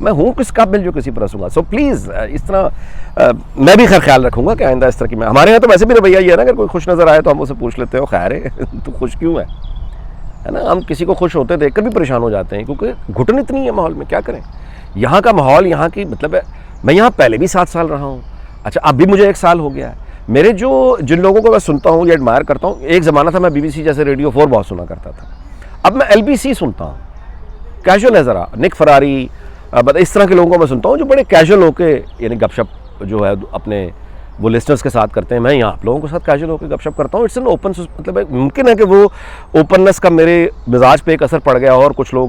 میں ہوں کس قابل جو کسی پر ہنسوں گا. سو پلیز اس طرح میں بھی خیر رکھوں گا کہ آئندہ اس طرح کی. میں ہمارے یہاں تو ویسے بھی رویہ یہ ہے نا, اگر کوئی خوش نظر آئے تو ہم اسے پوچھ لیتے ہو خیر ہے تو خوش کیوں ہے نا. ہم کسی کو خوش ہوتے دیکھ کر بھی پریشان ہو جاتے ہیں, کیونکہ گھٹن اتنی ہے ماحول میں, کیا کریں. یہاں کا ماحول, یہاں کی مطلب ہے, میں یہاں پہلے بھی 7 سال رہا ہوں. اچھا اب بھی مجھے 1 سال ہو گیا ہے. میرے جن لوگوں کو میں سنتا ہوں یا ایڈمائر کرتا ہوں, ایک زمانہ تھا میں BBC جیسے ریڈیو 4 بہت سنا کرتا تھا, اب میں LBC سنتا ہوں. کیجول ہے ذرا, نک فراری, اس طرح کے لوگوں کو میں سنتا ہوں جو بڑے کیجول ہو کے یعنی گپ شپ جو ہے اپنے وہ لسنرز کے ساتھ کرتے ہیں. میں یہاں آپ لوگوں کے ساتھ کیجول ہو کے گپ شپ کرتا ہوں. اٹس این اوپن, مطلب ممکن ہے کہ وہ اوپننس کا میرے مزاج پہ ایک اثر پڑ گیا اور کچھ لوگ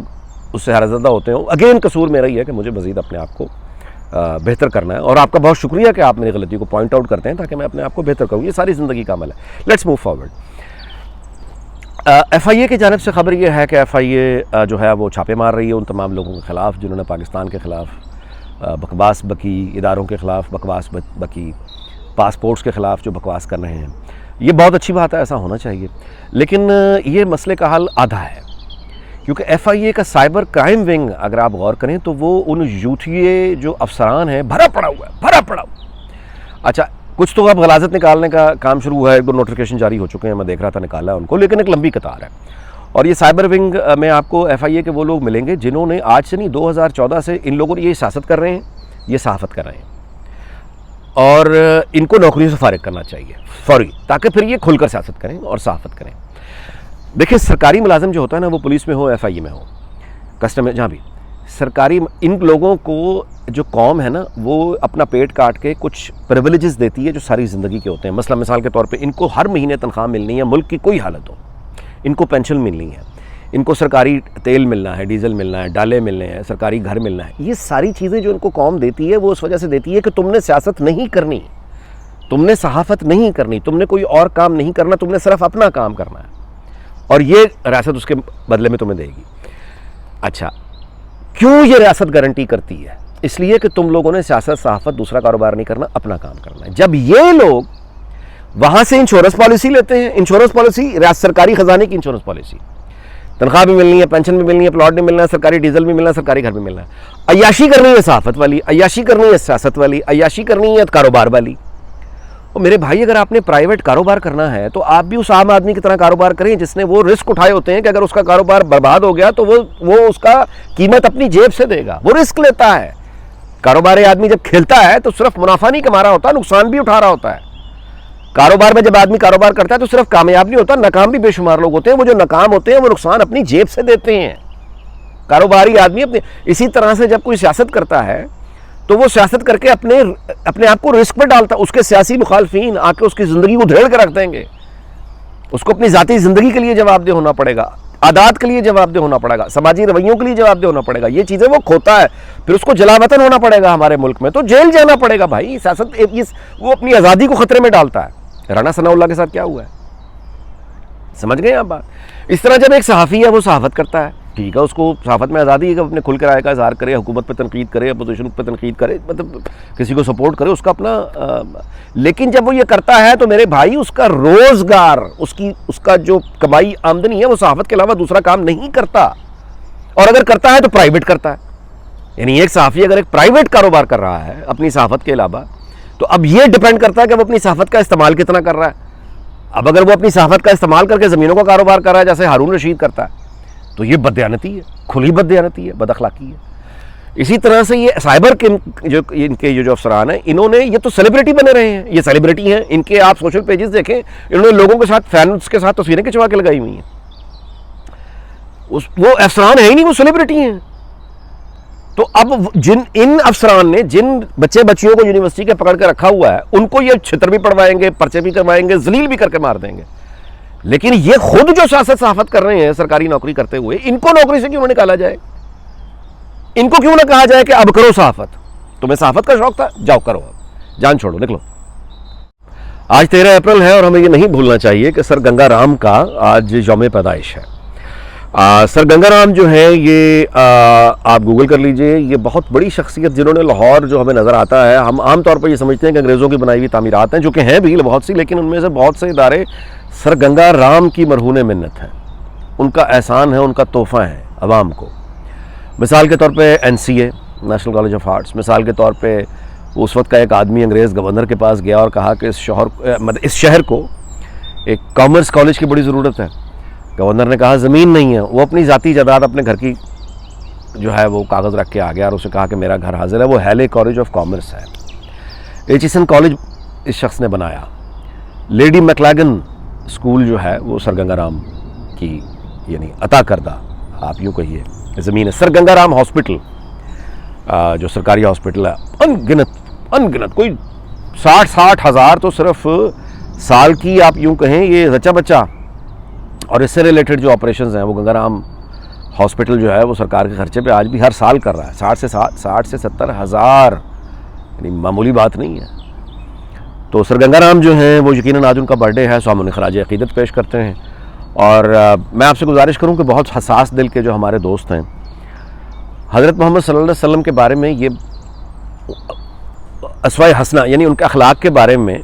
اس سے حیرت زدہ ہوتے ہیں. اگین قصور میرا ہی ہے کہ مجھے مزید اپنے آپ کو بہتر کرنا ہے, اور آپ کا بہت شکریہ کہ آپ میری غلطی کو پوائنٹ آؤٹ کرتے ہیں تاکہ میں اپنے آپ کو بہتر کروں. یہ ساری زندگی کا عمل ہے. Let's move forward. FIA کی جانب سے خبر یہ ہے کہ FIA جو ہے وہ چھاپے مار رہی ہے ان تمام لوگوں کے خلاف جنہوں نے پاکستان کے خلاف بکواس بکی, اداروں کے خلاف بکواس بکی, پاسپورٹس کے خلاف جو بکواس کر رہے ہیں. یہ بہت اچھی بات ہے, ایسا ہونا چاہیے. لیکن یہ مسئلے کا حل آدھا ہے, کیونکہ FIA کا سائبر کرائم ونگ اگر آپ غور کریں تو وہ ان یوتھیے جو افسران ہیں بھرا پڑا ہوا. اچھا کچھ تو اب غلاظت نکالنے کا کام شروع ہوا ہے, 1-2 نوٹیفیکیشن جاری ہو چکے ہیں, میں دیکھ رہا تھا نکالا ہے ان کو, لیکن ایک لمبی قطار ہے. اور یہ سائبر ونگ میں آپ کو FIA کے وہ لوگ ملیں گے جنہوں نے آج سے نہیں 2014 سے ان لوگوں نے یہ سیاست کر رہے ہیں, یہ صحافت کر رہے ہیں, اور ان کو نوکریوں سے فارغ کرنا چاہیے فوری, تاکہ پھر یہ کھل کر سیاست کریں اور صحافت کریں. دیکھیں سرکاری ملازم جو ہوتا ہے نا, وہ پولیس میں ہو, FIA میں ہو, کسٹم میں, جہاں بھی سرکاری, ان لوگوں کو جو قوم ہے نا وہ اپنا پیٹ کاٹ کے کچھ پریویلیجز دیتی ہے جو ساری زندگی کے ہوتے ہیں. مثلا مثال کے طور پہ ان کو ہر مہینے تنخواہ ملنی ہے, ملک کی کوئی حالت ہو, ان کو پینشن ملنی ہے, ان کو سرکاری تیل ملنا ہے, ڈیزل ملنا ہے, ڈالے ملنے ہیں, سرکاری گھر ملنا ہے. یہ ساری چیزیں جو ان کو قوم دیتی ہے وہ اس وجہ سے دیتی ہے کہ تم نے سیاست نہیں کرنی, تم نے صحافت نہیں کرنی, تم نے کوئی اور کام نہیں کرنا, تم نے صرف اپنا کام کرنا ہے, اور یہ ریاست اس کے بدلے میں تمہیں دے گی. اچھا کیوں یہ ریاست گارنٹی کرتی ہے؟ اس لیے کہ تم لوگوں نے سیاست, صحافت, دوسرا کاروبار نہیں کرنا, اپنا کام کرنا ہے. جب یہ لوگ وہاں سے انشورنس پالیسی لیتے ہیں, انشورنس پالیسی ریاست سرکاری خزانے کی انشورنس پالیسی, تنخواہ بھی ملنی ہے, پینشن بھی ملنی ہے, پلاٹ بھی ملنا ہے, سرکاری ڈیزل بھی ملنا ہے, سرکاری گھر بھی ملنا ہے. عیاشی کرنی ہے صحافت والی, عیاشی کرنی ہے سیاست والی, عیاشی کرنی ہے کاروبار والی. اور میرے بھائی اگر آپ نے پرائیویٹ کاروبار کرنا ہے تو آپ بھی اس عام آدمی کی طرح کاروبار کریں جس نے وہ رسک اٹھائے ہوتے ہیں کہ اگر اس کا کاروبار برباد ہو گیا تو وہ اس کا قیمت اپنی جیب سے دے گا, وہ رسک لیتا ہے. کاروباری آدمی جب کھیلتا ہے تو صرف منافع نہیں کما رہا ہوتا, نقصان بھی اٹھا رہا ہوتا ہے. کاروبار میں جب آدمی کاروبار کرتا ہے تو صرف کامیاب نہیں ہوتا, ناکام بھی بے شمار لوگ ہوتے ہیں. وہ جو ناکام ہوتے ہیں وہ نقصان اپنی جیب سے دیتے ہیں کاروباری آدمی اپنے. اسی طرح سے جب کوئی سیاست کرتا ہے تو وہ سیاست کر کے اپنے آپ کو رسک میں ڈالتا. اس کے سیاسی مخالفین آ کے اس کی زندگی کو دھیڑ کے رکھ دیں گے, اس کو اپنی ذاتی زندگی کے لیے جواب دہ ہونا پڑے گا, عادات کے لیے جواب دہ ہونا پڑے گا, سماجی رویوں کے لیے جواب دہ ہونا پڑے گا. یہ چیزیں وہ کھوتا ہے, پھر اس کو جلا وطن ہونا پڑے گا ہمارے ملک میں, تو جیل جانا پڑے گا بھائی. سیاست وہ اپنی آزادی کو خطرے میں ڈالتا ہے. رانا ثناء اللہ کے ساتھ کیا ہوا ہے, سمجھ گئے آپ بات. اس طرح جب ایک صحافی ہے وہ صحافت کرتا ہے, ٹھیک ہے, اس کو صحافت میں آزادی ہے کہ اپنے کھل کر رائے کا اظہار کرے, حکومت پہ تنقید کرے, اپوزیشن پہ تنقید کرے, مطلب کسی کو سپورٹ کرے, اس کا اپنا. لیکن جب وہ یہ کرتا ہے تو میرے بھائی اس کا روزگار, اس کا جو کمائی آمدنی ہے وہ صحافت کے علاوہ دوسرا کام نہیں کرتا. اور اگر کرتا ہے تو پرائیویٹ کرتا ہے. یعنی ایک صحافی اگر ایک پرائیویٹ کاروبار کر رہا ہے اپنی صحافت کے علاوہ, تو اب یہ ڈیپینڈ کرتا ہے کہ وہ اپنی صحافت کا استعمال کتنا کر رہا ہے. اب اگر وہ اپنی صحافت کا استعمال کر کے زمینوں کا کاروبار کر رہا ہے جیسے ہارون رشید کرتا ہے تو یہ بددیانتی ہے, کھلی بددیانتی ہے, بد اخلاقی ہے. اسی طرح سے یہ سائبر کے ان کے جو افسران ہیں, انہوں نے, یہ تو سیلیبریٹی بنے رہے ہیں, یہ سیلیبریٹی ہیں. ان کے آپ سوشل پیجز دیکھیں, انہوں نے لوگوں کے ساتھ, فینس کے ساتھ تصویریں کھنچوا کے لگائی ہوئی ہیں. وہ افسران ہیں ہی نہیں, وہ سیلیبریٹی ہیں. تو اب ان افسران نے جن بچے بچیوں کو یونیورسٹی کے پکڑ کے رکھا ہوا ہے, ان کو یہ چھتر بھی پڑوائیں گے, پرچے بھی کروائیں گے, ذلیل بھی کر کے مار دیں گے. لیکن یہ خود جو سیاست صحافت کر رہے ہیں سرکاری نوکری کرتے ہوئے, ان کو نوکری سے کیوں نہ نکالا جائے؟ ان کو کیوں نہ کہا جائے کہ اب کرو صحافت, تمہیں صحافت کا شوق تھا, جاؤ کرو, اب جان چھوڑو, نکلو. آج 13 اپریل ہے اور ہمیں یہ نہیں بھولنا چاہیے کہ سر گنگا رام کا آج یوم پیدائش ہے. سر گنگا رام جو ہے یہ آپ گوگل کر لیجئے, یہ بہت بڑی شخصیت جنہوں نے لاہور جو ہمیں نظر آتا ہے, ہم عام طور پر یہ سمجھتے ہیں کہ انگریزوں کی بنائی ہوئی تعمیرات ہیں, جو کہ ہیں بھی بہت سی, لیکن ان میں سے بہت سے ادارے سر گنگا رام کی مرہون منت ہیں, ان کا احسان ہے, ان کا تحفہ ہے عوام کو. مثال کے طور پہ NCA, national college of arts. مثال کے طور پہ اس وقت کا ایک آدمی انگریز گورنر کے پاس گیا اور کہا کہ اس شہر کو ایک کامرس کالج کی بڑی ضرورت ہے. گورنر نے کہا زمین نہیں ہے. وہ اپنی ذاتی جائیداد اپنے گھر کی جو ہے وہ کاغذ رکھ کے آ گیا اور اسے کہا کہ میرا گھر حاضر ہے. وہ ہیلے کالج آف کامرس ہے. ایچیسن کالج اس شخص نے بنایا. لیڈی میکلاگن اسکول جو ہے وہ سر گنگا رام کی یعنی عطا کردہ آپ یوں کہیے زمین ہے. سر گنگا رام ہاسپٹل جو سرکاری ہاسپٹل ہے ان گنت کوئی 60 ہزار تو صرف سال کی آپ یوں کہیں یہ زچہ بچہ. اور اس سے ریلیٹڈ جو آپریشنز ہیں وہ گنگا رام ہاسپٹل جو ہے وہ سرکار کے خرچے پہ آج بھی ہر سال کر رہا ہے. 60 سے 70 ہزار یعنی معمولی بات نہیں ہے. تو سر گنگا رام جو ہیں وہ یقیناً آج ان کا برتھ ڈے ہے, سو ہم انہیں خراج عقیدت پیش کرتے ہیں. اور میں آپ سے گزارش کروں کہ بہت حساس دل کے جو ہمارے دوست ہیں, حضرت محمد صلی اللہ علیہ وسلم کے بارے میں یہ اسوائے حسنہ یعنی ان کے اخلاق کے بارے میں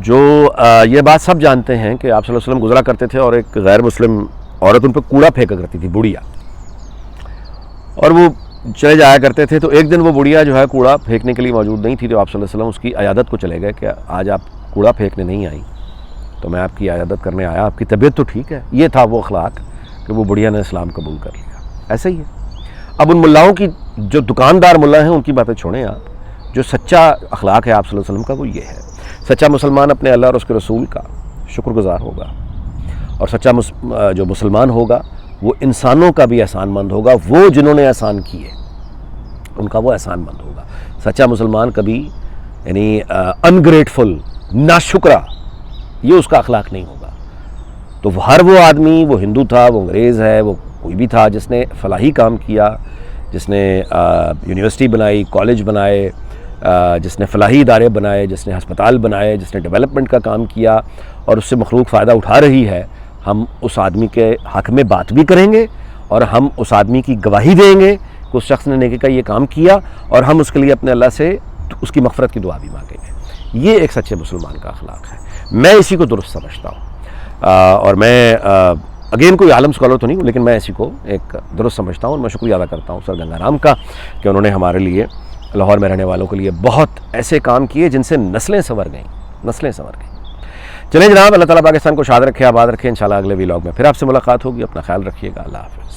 جو یہ بات سب جانتے ہیں کہ آپ صلی اللہ علیہ وسلم گزرا کرتے تھے اور ایک غیر مسلم عورت ان پہ کوڑا پھینکا کرتی تھی, بڑھیا, اور وہ چلے جایا کرتے تھے. تو ایک دن وہ بڑھیا جو ہے کوڑا پھینکنے کے لیے موجود نہیں تھی, تو آپ صلی اللہ علیہ وسلم اس کی عیادت کو چلے گئے کہ آج آپ کوڑا پھینکنے نہیں آئیں تو میں آپ کی عیادت کرنے آیا, آپ کی طبیعت تو ٹھیک ہے. یہ تھا وہ اخلاق کہ وہ بڑھیا نے اسلام قبول کر لیا. ایسا ہی ہے. اب ان ملاؤں کی جو دکاندار ملا ہیں ان کی باتیں چھوڑیں آپ. جو سچا اخلاق ہے آپ صلی اللہ علیہ وسلم کا وہ یہ ہے. سچا مسلمان اپنے اللہ اور اس کے رسول کا شکر گزار ہوگا, اور سچا جو مسلمان ہوگا وہ انسانوں کا بھی احسان مند ہوگا. وہ جنہوں نے احسان کیے ان کا وہ احسان مند ہوگا. سچا مسلمان کبھی یعنی انگریٹفل, ناشکرا, یہ اس کا اخلاق نہیں ہوگا. تو ہر وہ آدمی, وہ ہندو تھا, وہ انگریز ہے, وہ کوئی بھی تھا جس نے فلاحی کام کیا, جس نے یونیورسٹی بنائی, کالج بنائے, جس نے فلاحی ادارے بنائے, جس نے ہسپتال بنائے, جس نے ڈیولپمنٹ کا کام کیا اور اس سے مخلوق فائدہ اٹھا رہی ہے, ہم اس آدمی کے حق میں بات بھی کریں گے اور ہم اس آدمی کی گواہی دیں گے کہ اس شخص نے نیکی کا یہ کام کیا, اور ہم اس کے لیے اپنے اللہ سے اس کی مغفرت کی دعا بھی مانگیں گے. یہ ایک سچے مسلمان کا اخلاق ہے. میں اسی کو درست سمجھتا ہوں, اور میں اگین کوئی عالم اسکالر تو نہیں ہوں, لیکن میں اسی کو ایک درست سمجھتا ہوں. اور میں شکریہ ادا کرتا ہوں سر گنگا رام کا کہ انہوں نے ہمارے لیے, لاہور میں رہنے والوں کے لیے بہت ایسے کام کیے جن سے نسلیں سنور گئیں. چلیں جناب, اللہ تعالیٰ پاکستان کو شاد رکھے, آباد رکھے. انشاءاللہ اگلے ویلاگ میں پھر آپ سے ملاقات ہوگی. اپنا خیال رکھیے گا. اللہ حافظ.